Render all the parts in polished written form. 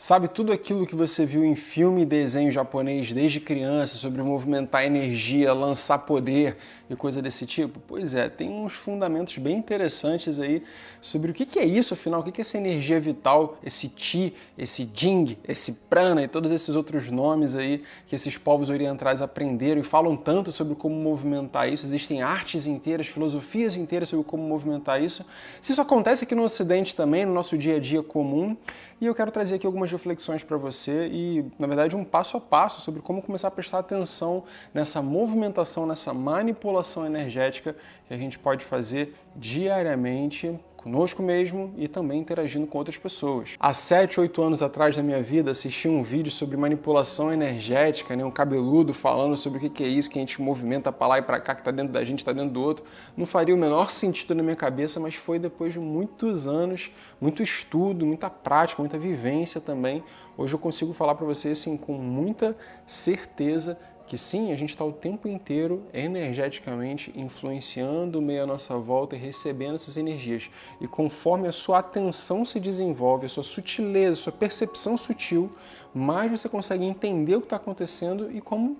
Sabe tudo aquilo que você viu em filme e desenho japonês desde criança sobre movimentar energia, lançar poder e coisa desse tipo? Pois é, tem uns fundamentos bem interessantes aí sobre o que é isso, afinal, o que é essa energia vital, esse Chi, esse Jing, esse Prana e todos esses outros nomes aí que esses povos orientais aprenderam e falam tanto sobre como movimentar isso. Existem artes inteiras, filosofias inteiras sobre como movimentar isso. Se isso acontece aqui no Ocidente também, no nosso dia a dia comum, e eu quero trazer aqui algumas reflexões para você e, na verdade, um passo a passo sobre como começar a prestar atenção nessa movimentação, nessa manipulação energética que a gente pode fazer diariamente conosco mesmo e também interagindo com outras pessoas. Há 7, 8 anos atrás da minha vida, assisti um vídeo sobre manipulação energética, um cabeludo falando sobre o que é isso, que a gente movimenta para lá e para cá, que está dentro da gente, está dentro do outro. Não faria o menor sentido na minha cabeça, mas foi depois de muitos anos, muito estudo, muita prática, muita vivência também. Hoje eu consigo falar para você assim, com muita certeza que sim, a gente está o tempo inteiro energeticamente influenciando o meio à nossa volta e recebendo essas energias. E conforme a sua atenção se desenvolve, a sua sutileza, a sua percepção sutil, mais você consegue entender o que está acontecendo e como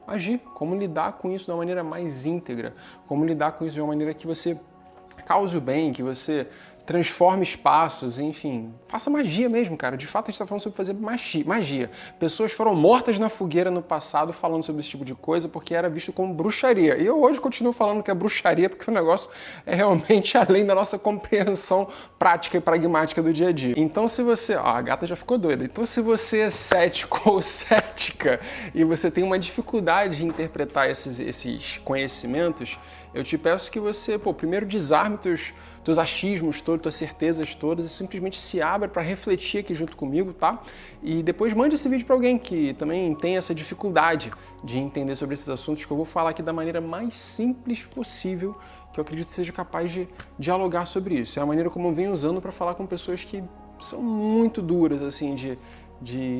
agir, como lidar com isso de uma maneira mais íntegra, como lidar com isso de uma maneira que você cause o bem, que você transforme espaços, enfim, faça magia mesmo, cara. De fato, a gente está falando sobre fazer magia. Pessoas foram mortas na fogueira no passado falando sobre esse tipo de coisa porque era visto como bruxaria. E eu hoje continuo falando que é bruxaria porque o negócio é realmente além da nossa compreensão prática e pragmática do dia a dia. Então, se você... a gata já ficou doida. Então, se você é cético ou cética e você tem uma dificuldade de interpretar esses conhecimentos, eu te peço que você, primeiro desarme teus achismos todos, tuas certezas todas e simplesmente se abra para refletir aqui junto comigo, tá? E depois mande esse vídeo para alguém que também tem essa dificuldade de entender sobre esses assuntos que eu vou falar aqui da maneira mais simples possível, que eu acredito que seja capaz de dialogar sobre isso. É a maneira como eu venho usando para falar com pessoas que são muito duras, assim, de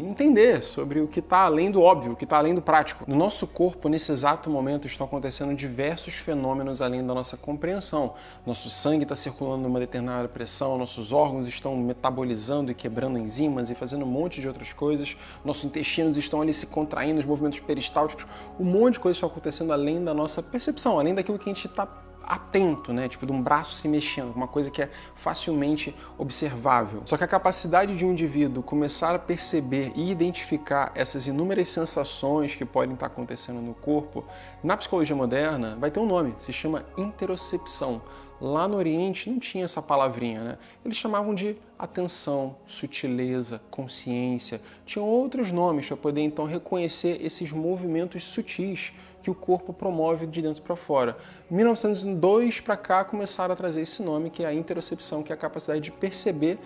entender sobre o que está além do óbvio, o que está além do prático. No nosso corpo, nesse exato momento, estão acontecendo diversos fenômenos além da nossa compreensão. Nosso sangue está circulando numa determinada pressão, nossos órgãos estão metabolizando e quebrando enzimas e fazendo um monte de outras coisas, nossos intestinos estão ali se contraindo, os movimentos peristálticos, um monte de coisas está acontecendo além da nossa percepção, além daquilo que a gente está atento, né? Tipo de um braço se mexendo, uma coisa que é facilmente observável. Só que a capacidade de um indivíduo começar a perceber e identificar essas inúmeras sensações que podem estar acontecendo no corpo, na psicologia moderna, vai ter um nome, se chama interocepção. Lá no Oriente não tinha essa palavrinha, né? Eles chamavam de atenção, sutileza, consciência. Tinham outros nomes para poder então reconhecer esses movimentos sutis que o corpo promove de dentro para fora. 1902 para cá começaram a trazer esse nome, que é a interocepção, que é a capacidade de perceber,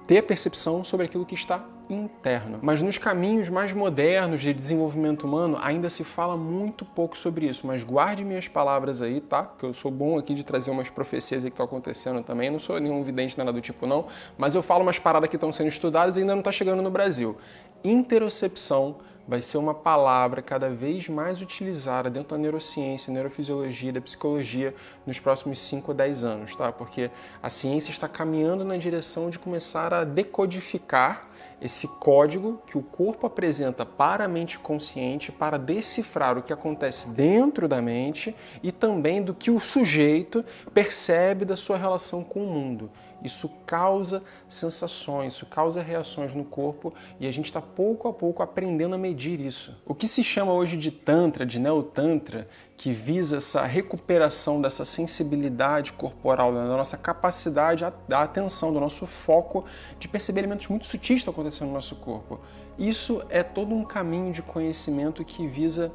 ter percepção sobre aquilo que está interno. Mas nos caminhos mais modernos de desenvolvimento humano ainda se fala muito pouco sobre isso, mas guarde minhas palavras aí, tá? Que eu sou bom aqui de trazer umas profecias aí que estão acontecendo também, não sou nenhum vidente nada do tipo não, mas eu falo umas paradas que estão sendo estudadas e ainda não está chegando no Brasil. Interocepção vai ser uma palavra cada vez mais utilizada dentro da neurociência, neurofisiologia, da psicologia nos próximos 5 a 10 anos, tá? Porque a ciência está caminhando na direção de começar a decodificar esse código que o corpo apresenta para a mente consciente para decifrar o que acontece dentro da mente e também do que o sujeito percebe da sua relação com o mundo. Isso causa sensações, isso causa reações no corpo e a gente está pouco a pouco aprendendo a medir isso. O que se chama hoje de Tantra, de Neotantra, que visa essa recuperação dessa sensibilidade corporal, da nossa capacidade da atenção, do nosso foco de perceber elementos muito sutis que estão acontecendo no nosso corpo. Isso é todo um caminho de conhecimento que visa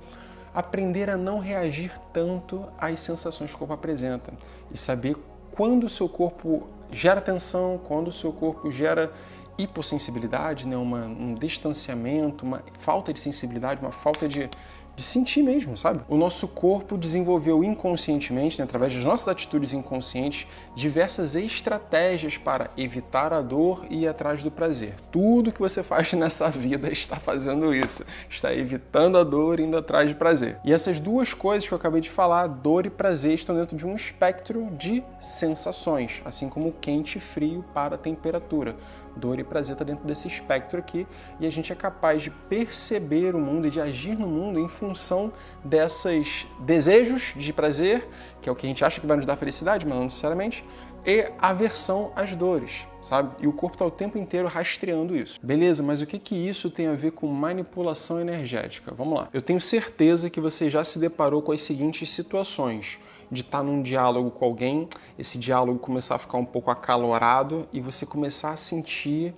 aprender a não reagir tanto às sensações que o corpo apresenta e saber quando o seu corpo gera tensão, quando o seu corpo gera hipossensibilidade, né? Um distanciamento, uma falta de sensibilidade, uma falta de sentir mesmo, sabe? O nosso corpo desenvolveu inconscientemente, né, através das nossas atitudes inconscientes, diversas estratégias para evitar a dor e ir atrás do prazer. Tudo que você faz nessa vida está fazendo isso. Está evitando a dor e indo atrás de prazer. E essas duas coisas que eu acabei de falar, dor e prazer, estão dentro de um espectro de sensações, assim como quente e frio para a temperatura. Dor e prazer está dentro desse espectro aqui, e a gente é capaz de perceber o mundo e de agir no mundo em função desses desejos de prazer, que é o que a gente acha que vai nos dar felicidade, mas não necessariamente, e aversão às dores, sabe? E o corpo está o tempo inteiro rastreando isso. Beleza, mas o que isso tem a ver com manipulação energética? Vamos lá. Eu tenho certeza que você já se deparou com as seguintes situações: de estar num diálogo com alguém, esse diálogo começar a ficar um pouco acalorado e você começar a sentir,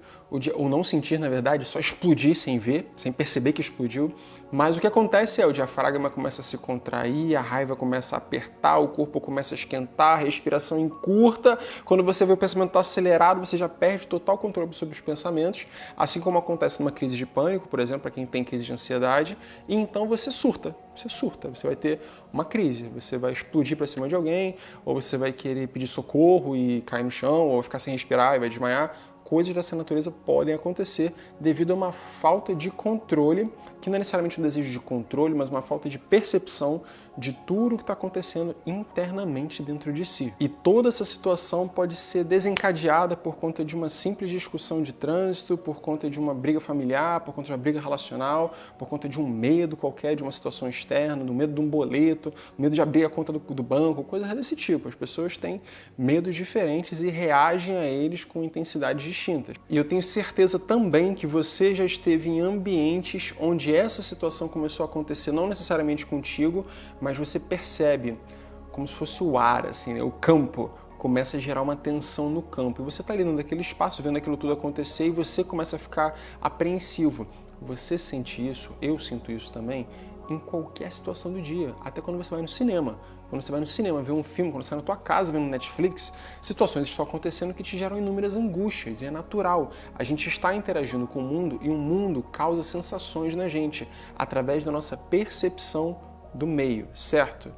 ou não sentir, na verdade, só explodir sem ver, sem perceber que explodiu. Mas o que acontece é o diafragma começa a se contrair, a raiva começa a apertar, o corpo começa a esquentar, a respiração encurta. Quando você vê o pensamento estar acelerado, você já perde total controle sobre os pensamentos, assim como acontece numa crise de pânico, por exemplo, para quem tem crise de ansiedade, e então você surta, você vai ter uma crise, você vai explodir para cima de alguém, ou você vai querer pedir socorro e cair no chão, ou ficar sem respirar e vai desmaiar. Coisas dessa natureza podem acontecer devido a uma falta de controle, que não é necessariamente um desejo de controle, mas uma falta de percepção de tudo o que está acontecendo internamente dentro de si. E toda essa situação pode ser desencadeada por conta de uma simples discussão de trânsito, por conta de uma briga familiar, por conta de uma briga relacional, por conta de um medo qualquer, de uma situação externa, do medo de um boleto, medo de abrir a conta do banco, coisas desse tipo. As pessoas têm medos diferentes e reagem a eles com intensidades distintas. E eu tenho certeza também que você já esteve em ambientes onde essa situação começou a acontecer, não necessariamente contigo, mas você percebe como se fosse o ar, assim, né? O campo começa a gerar uma tensão no campo. E você está ali dentro daquele espaço, vendo aquilo tudo acontecer, e você começa a ficar apreensivo. Você sente isso, eu sinto isso também, em qualquer situação do dia, até quando você vai no cinema. Quando você vai no cinema ver um filme, quando você vai na tua casa vendo Netflix, situações estão acontecendo que te geram inúmeras angústias, e é natural. A gente está interagindo com o mundo e o mundo causa sensações na gente, através da nossa percepção do meio, certo?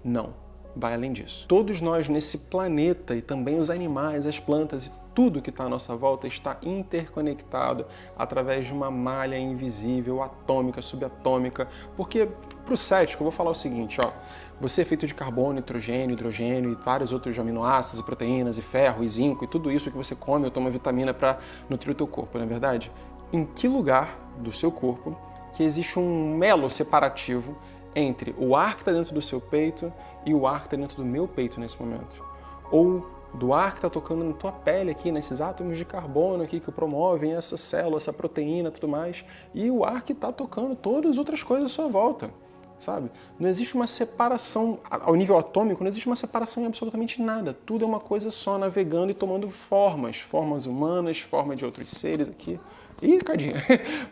Não, vai além disso. Todos nós nesse planeta, e também os animais, as plantas e tudo que está à nossa volta está interconectado através de uma malha invisível, atômica, subatômica, porque para o cético eu vou falar o seguinte, ó, você é feito de carbono, nitrogênio, hidrogênio e vários outros aminoácidos e proteínas e ferro e zinco e tudo isso que você come ou toma vitamina para nutrir o teu corpo, não é verdade? Em que lugar do seu corpo que existe um elo separativo entre o ar que está dentro do seu peito e o ar que está dentro do meu peito nesse momento? Ou do ar que está tocando na tua pele aqui, nesses átomos de carbono aqui que promovem essa célula, essa proteína e tudo mais, e o ar que está tocando todas as outras coisas à sua volta, sabe? Não existe uma separação, ao nível atômico, não existe uma separação em absolutamente nada. Tudo é uma coisa só, navegando e tomando formas humanas, forma de outros seres aqui. Ih, cadinho!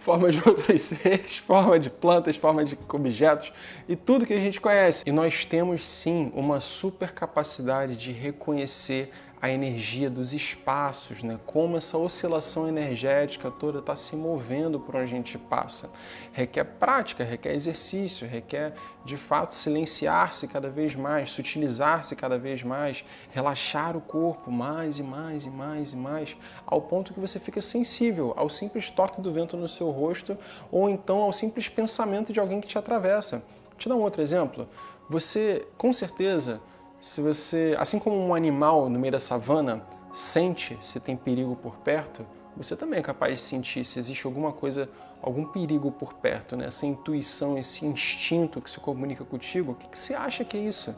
Forma de outros seres, forma de plantas, forma de objetos e tudo que a gente conhece. E nós temos sim uma super capacidade de reconhecer a energia dos espaços, né? Como essa oscilação energética toda está se movendo por onde a gente passa. Requer prática, requer exercício, requer de fato silenciar-se cada vez mais, sutilizar-se cada vez mais, relaxar o corpo mais e mais e mais e mais, ao ponto que você fica sensível ao simples toque do vento no seu rosto ou então ao simples pensamento de alguém que te atravessa. Vou te dar um outro exemplo. Você, com certeza, se você, assim como um animal no meio da savana sente se tem perigo por perto, você também é capaz de sentir se existe alguma coisa, algum perigo por perto, né? Essa intuição, esse instinto que se comunica contigo. O que você acha que é isso?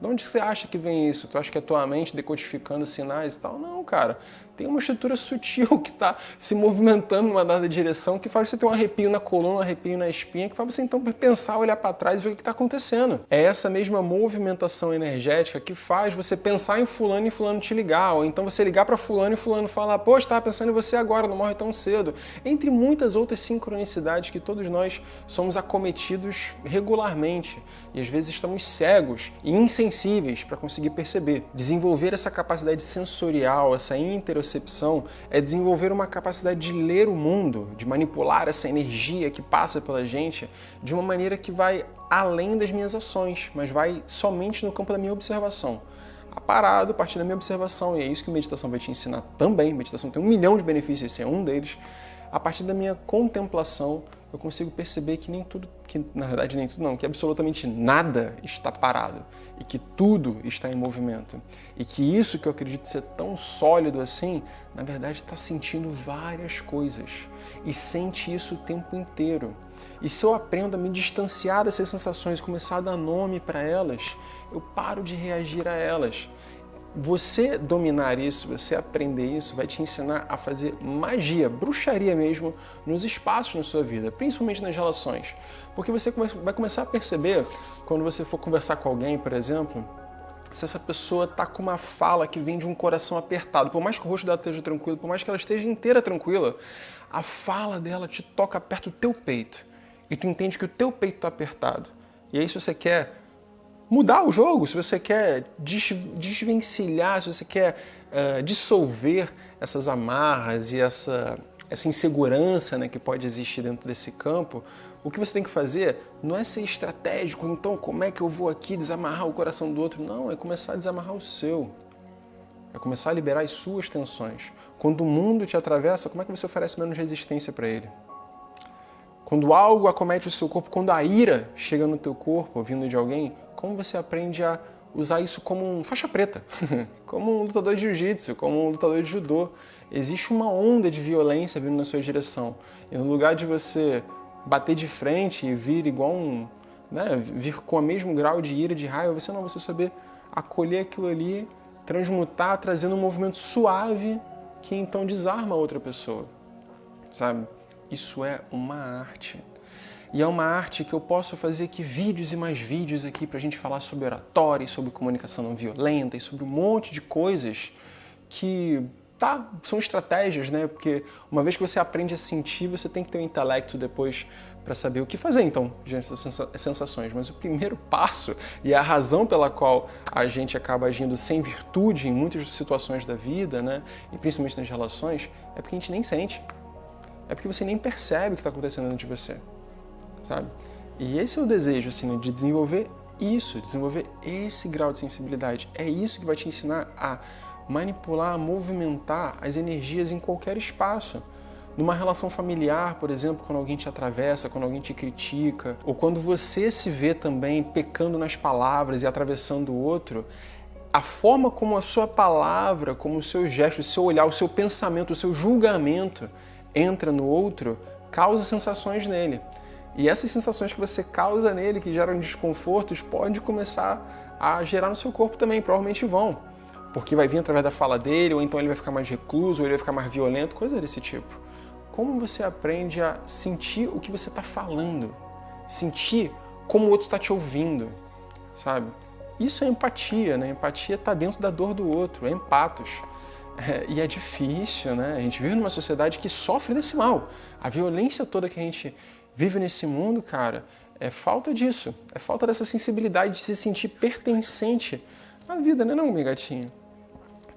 De onde você acha que vem isso? Tu acha que é a tua mente decodificando sinais e tal? Não, cara. Tem uma estrutura sutil que está se movimentando numa dada direção que faz você ter um arrepio na coluna, um arrepio na espinha, que faz você então pensar, olhar para trás e ver o que está acontecendo. É essa mesma movimentação energética que faz você pensar em fulano e fulano te ligar, ou então você ligar para fulano e fulano falar, poxa, estava pensando em você agora, não morre tão cedo. Entre muitas outras sincronicidades que todos nós somos acometidos regularmente e às vezes estamos cegos e insensíveis para conseguir perceber. Desenvolver essa capacidade sensorial, essa interocepção, é desenvolver uma capacidade de ler o mundo, de manipular essa energia que passa pela gente de uma maneira que vai além das minhas ações, mas vai somente no campo da minha observação. Parado a partir da minha observação, e é isso que a meditação vai te ensinar também. A meditação tem 1 milhão de benefícios, esse é um deles. A partir da minha contemplação, eu consigo perceber que nem tudo, que na verdade nem tudo não, que absolutamente nada está parado e que tudo está em movimento. E que isso que eu acredito ser tão sólido assim, na verdade está sentindo várias coisas e sente isso o tempo inteiro. E se eu aprendo a me distanciar dessas sensações e começar a dar nome para elas, eu paro de reagir a elas. Você dominar isso, você aprender isso, vai te ensinar a fazer magia, bruxaria mesmo, nos espaços na sua vida, principalmente nas relações. Porque você vai começar a perceber, quando você for conversar com alguém, por exemplo, se essa pessoa está com uma fala que vem de um coração apertado, por mais que o rosto dela esteja tranquilo, por mais que ela esteja inteira tranquila, a fala dela te toca perto do teu peito. E tu entende que o teu peito está apertado. E aí se você quer mudar o jogo, se você quer desvencilhar, se você quer dissolver essas amarras e essa insegurança, né, que pode existir dentro desse campo, o que você tem que fazer não é ser estratégico, então como é que eu vou aqui desamarrar o coração do outro? Não, é começar a desamarrar o seu. É começar a liberar as suas tensões. Quando o mundo te atravessa, como é que você oferece menos resistência para ele? Quando algo acomete o seu corpo, quando a ira chega no teu corpo, vindo de alguém, como você aprende a usar isso como um faixa preta, como um lutador de jiu-jitsu, como um lutador de judô? Existe uma onda de violência vindo na sua direção. E no lugar de você bater de frente e vir igual vir com o mesmo grau de ira, de raiva, você saber acolher aquilo ali, transmutar, trazendo um movimento suave que então desarma a outra pessoa, sabe? Isso é uma arte. E é uma arte que eu posso fazer aqui vídeos e mais vídeos aqui pra gente falar sobre oratória, sobre comunicação não violenta e sobre um monte de coisas que, são estratégias, né? Porque uma vez que você aprende a sentir, você tem que ter um intelecto depois para saber o que fazer, então, diante dessas sensações. Mas o primeiro passo, e a razão pela qual a gente acaba agindo sem virtude em muitas situações da vida, né? E principalmente nas relações, é porque a gente nem sente. É porque você nem percebe o que está acontecendo dentro de você, sabe? E esse é o desejo, assim, de desenvolver isso, desenvolver esse grau de sensibilidade. É isso que vai te ensinar a manipular, a movimentar as energias em qualquer espaço. Numa relação familiar, por exemplo, quando alguém te atravessa, quando alguém te critica, ou quando você se vê também pecando nas palavras e atravessando o outro, a forma como a sua palavra, como o seu gesto, o seu olhar, o seu pensamento, o seu julgamento entra no outro, causa sensações nele. E essas sensações que você causa nele, que geram desconfortos, pode começar a gerar no seu corpo também, provavelmente vão. Porque vai vir através da fala dele, ou então ele vai ficar mais recluso, ou ele vai ficar mais violento, coisa desse tipo. Como você aprende a sentir o que você está falando? Sentir como o outro está te ouvindo, sabe? Isso é empatia, né? Empatia está dentro da dor do outro, é empatos. E é difícil, né? A gente vive numa sociedade que sofre desse mal. A violência toda que a gente vive nesse mundo, cara, é falta disso. É falta dessa sensibilidade de se sentir pertencente à vida, né, não, minha gatinha?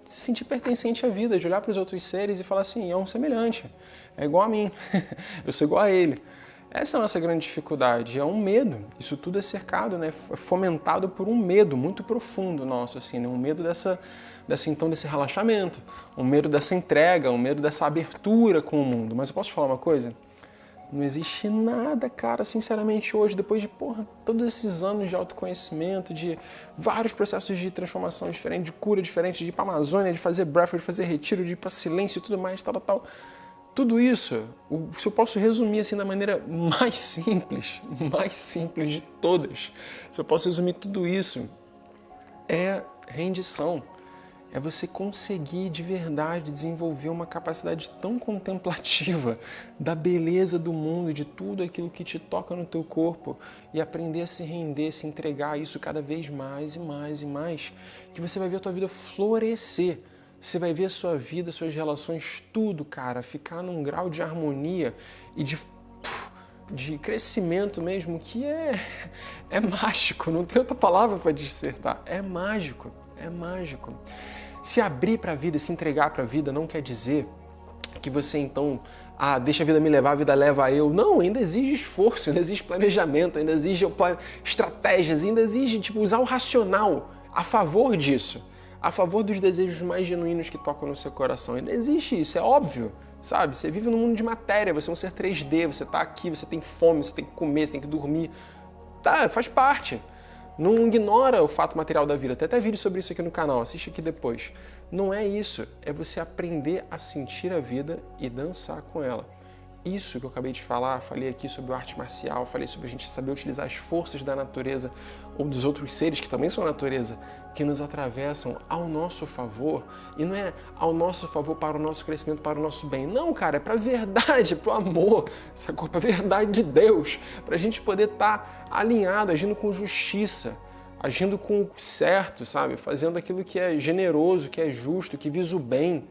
Se sentir pertencente à vida, de olhar para os outros seres e falar assim, é um semelhante, é igual a mim, eu sou igual a ele. Essa é a nossa grande dificuldade, é um medo. Isso tudo é cercado, né, fomentado por um medo muito profundo nosso, assim, né? Um medo desse relaxamento, um medo dessa entrega, um medo dessa abertura com o mundo. Mas eu posso te falar uma coisa? Não existe nada, cara, sinceramente, hoje, depois de, todos esses anos de autoconhecimento, de vários processos de transformação diferentes, de cura diferente, de ir pra Amazônia, de fazer breath, de fazer retiro, de ir pra silêncio e tudo mais, tal. Tudo isso, se eu posso resumir assim da maneira mais simples de todas, se eu posso resumir tudo isso, é rendição. É você conseguir de verdade desenvolver uma capacidade tão contemplativa da beleza do mundo, de tudo aquilo que te toca no teu corpo e aprender a se render, se entregar a isso cada vez mais e mais e mais, que você vai ver a tua vida florescer. Você vai ver a sua vida, suas relações, tudo, cara, ficar num grau de harmonia e de crescimento mesmo que é mágico, não tem outra palavra para dissertar, é mágico. É mágico. Se abrir para a vida, se entregar para a vida não quer dizer que você então, deixa a vida me levar, a vida leva eu. Não, ainda exige esforço, ainda exige planejamento, ainda exige estratégias, ainda exige usar o racional a favor disso, a favor dos desejos mais genuínos que tocam no seu coração. Ainda existe isso, é óbvio, sabe? Você vive num mundo de matéria, você é um ser 3D, você tá aqui, você tem fome, você tem que comer, você tem que dormir. Tá, faz parte. Não ignora o fato material da vida. Tem até vídeo sobre isso aqui no canal, assiste aqui depois. Não é isso, é você aprender a sentir a vida e dançar com ela. Isso que eu acabei de falar, falei aqui sobre arte marcial, falei sobre a gente saber utilizar as forças da natureza ou dos outros seres que também são natureza, que nos atravessam ao nosso favor. E não é ao nosso favor para o nosso crescimento, para o nosso bem. Não, cara, é para a verdade, para o amor, sacou? Para a verdade de Deus, para a gente poder estar alinhado, agindo com justiça, agindo com o certo, sabe? Fazendo aquilo que é generoso, que é justo, que visa o bem.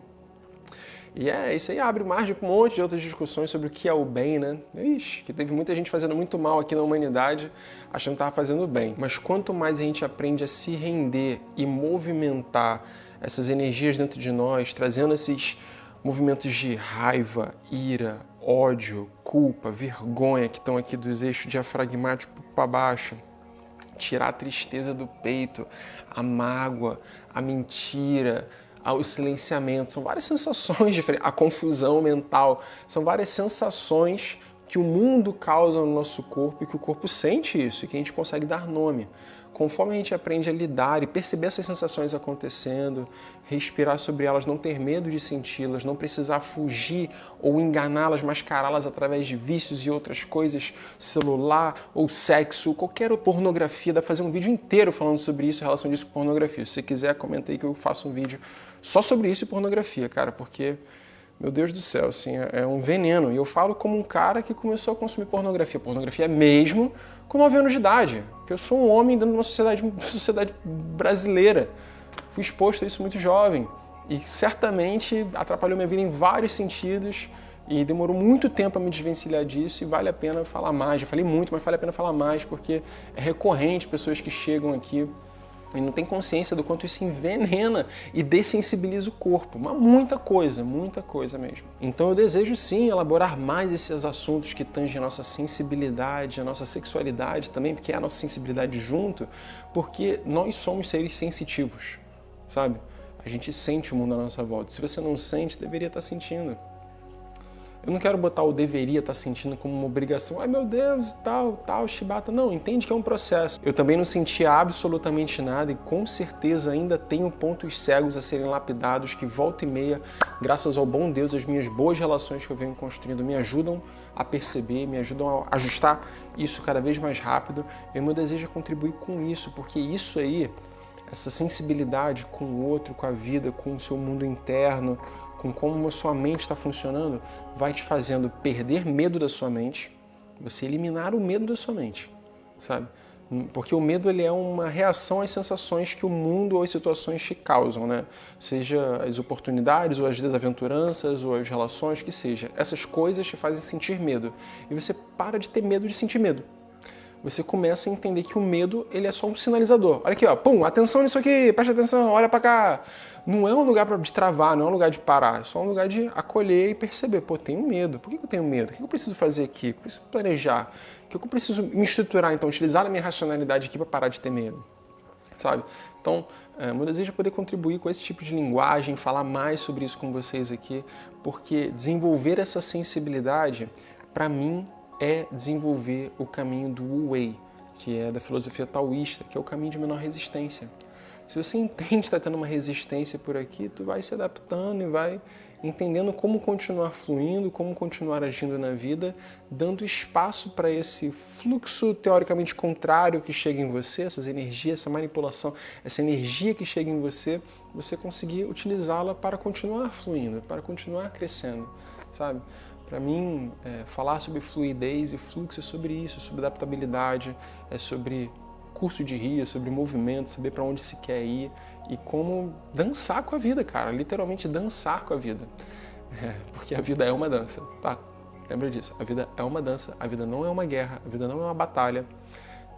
E isso aí abre margem para um monte de outras discussões sobre o que é o bem, né? Ixi, que teve muita gente fazendo muito mal aqui na humanidade, achando que estava fazendo bem. Mas quanto mais a gente aprende a se render e movimentar essas energias dentro de nós, trazendo esses movimentos de raiva, ira, ódio, culpa, vergonha, que estão aqui dos eixos diafragmáticos para baixo, tirar a tristeza do peito, a mágoa, a mentira, o silenciamento, são várias sensações diferentes, a confusão mental, são várias sensações que o mundo causa no nosso corpo e que o corpo sente isso e que a gente consegue dar nome. Conforme a gente aprende a lidar e perceber essas sensações acontecendo, respirar sobre elas, não ter medo de senti-las, não precisar fugir ou enganá-las, mascará-las através de vícios e outras coisas, celular ou sexo, qualquer pornografia, dá pra fazer um vídeo inteiro falando sobre isso, em relação disso com pornografia. Se você quiser, comenta aí que eu faço um vídeo só sobre isso e pornografia, cara, porque, meu Deus do céu, assim, é um veneno. E eu falo como um cara que começou a consumir pornografia mesmo, com 9 anos de idade, porque eu sou um homem dentro de uma sociedade brasileira. Fui exposto a isso muito jovem e certamente atrapalhou minha vida em vários sentidos e demorou muito tempo a me desvencilhar disso e vale a pena falar mais. Já falei muito, mas vale a pena falar mais porque é recorrente pessoas que chegam aqui e não tem consciência do quanto isso envenena e dessensibiliza o corpo. Mas muita coisa mesmo. Então eu desejo sim elaborar mais esses assuntos que tangem a nossa sensibilidade, a nossa sexualidade também, porque é a nossa sensibilidade junto, porque nós somos seres sensitivos, sabe? A gente sente o mundo à nossa volta. Se você não sente, deveria estar sentindo. Eu não quero botar o deveria estar sentindo como uma obrigação. Ai meu Deus, e tal, chibata. Não, entende que é um processo. Eu também não sentia absolutamente nada e com certeza ainda tenho pontos cegos a serem lapidados que volta e meia, graças ao bom Deus, as minhas boas relações que eu venho construindo me ajudam a perceber, me ajudam a ajustar isso cada vez mais rápido. E o meu desejo é contribuir com isso, porque isso aí, essa sensibilidade com o outro, com a vida, com o seu mundo interno, com como a sua mente está funcionando, vai te fazendo perder medo da sua mente, você eliminar o medo da sua mente, sabe? Porque o medo ele é uma reação às sensações que o mundo ou as situações te causam, né? Seja as oportunidades, ou as desaventuranças, ou as relações, que seja. Essas coisas te fazem sentir medo. E você para de ter medo de sentir medo. Você começa a entender que o medo ele é só um sinalizador. Olha aqui, ó, pum, atenção nisso aqui, presta atenção, olha pra cá. Não é um lugar para destravar, não é um lugar de parar, é só um lugar de acolher e perceber, pô, tenho medo. Por que eu tenho medo? O que eu preciso fazer aqui? O que eu preciso planejar? O que eu preciso me estruturar, então, utilizar a minha racionalidade aqui para parar de ter medo, sabe? Então, meu desejo é poder contribuir com esse tipo de linguagem, falar mais sobre isso com vocês aqui, porque desenvolver essa sensibilidade, para mim, é desenvolver o caminho do Wu Wei, que é da filosofia taoísta, que é o caminho de menor resistência. Se você entende que está tendo uma resistência por aqui, tu vai se adaptando e vai entendendo como continuar fluindo, como continuar agindo na vida, dando espaço para esse fluxo teoricamente contrário que chega em você, essas energias, essa manipulação, essa energia que chega em você, você conseguir utilizá-la para continuar fluindo, para continuar crescendo, sabe? Para mim, falar sobre fluidez e fluxo é sobre isso, é sobre adaptabilidade, é sobre curso de rio, sobre movimento, saber para onde se quer ir e como dançar com a vida, cara, literalmente dançar com a vida. Porque a vida é uma dança, tá? Lembra disso, a vida é uma dança, a vida não é uma guerra, a vida não é uma batalha.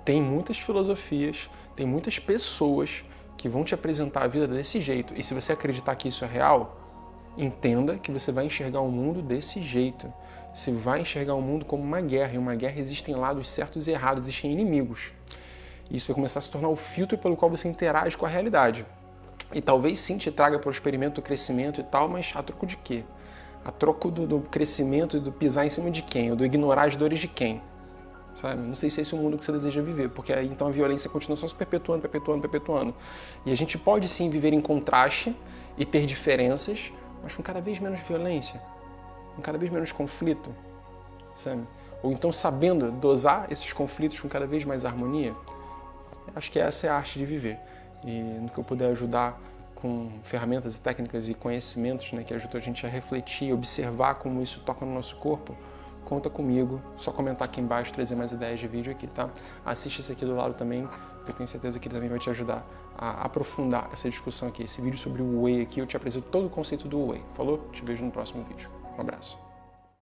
Tem muitas filosofias, tem muitas pessoas que vão te apresentar a vida desse jeito. E se você acreditar que isso é real, entenda que você vai enxergar o mundo desse jeito. Você vai enxergar o mundo como uma guerra. E uma guerra existem lados certos e errados, existem inimigos. Isso vai começar a se tornar o filtro pelo qual você interage com a realidade. E talvez sim te traga prosperimento, crescimento e tal, mas a troco de quê? A troco do crescimento e do pisar em cima de quem? Ou do ignorar as dores de quem? Sabe? Não sei se é esse o mundo que você deseja viver, porque aí então a violência continua só se perpetuando, perpetuando, perpetuando. E a gente pode sim viver em contraste e ter diferenças, mas com cada vez menos violência, com cada vez menos conflito, sabe? Ou então sabendo dosar esses conflitos com cada vez mais harmonia. Acho que essa é a arte de viver. E no que eu puder ajudar com ferramentas e técnicas e conhecimentos, né, que ajudam a gente a refletir, observar como isso toca no nosso corpo, conta comigo. Só comentar aqui embaixo, trazer mais ideias de vídeo aqui, tá? Assiste esse aqui do lado também, eu tenho certeza que ele também vai te ajudar a aprofundar essa discussão aqui. Esse vídeo sobre o Whey aqui, eu te apresento todo o conceito do Whey. Falou? Te vejo no próximo vídeo. Um abraço.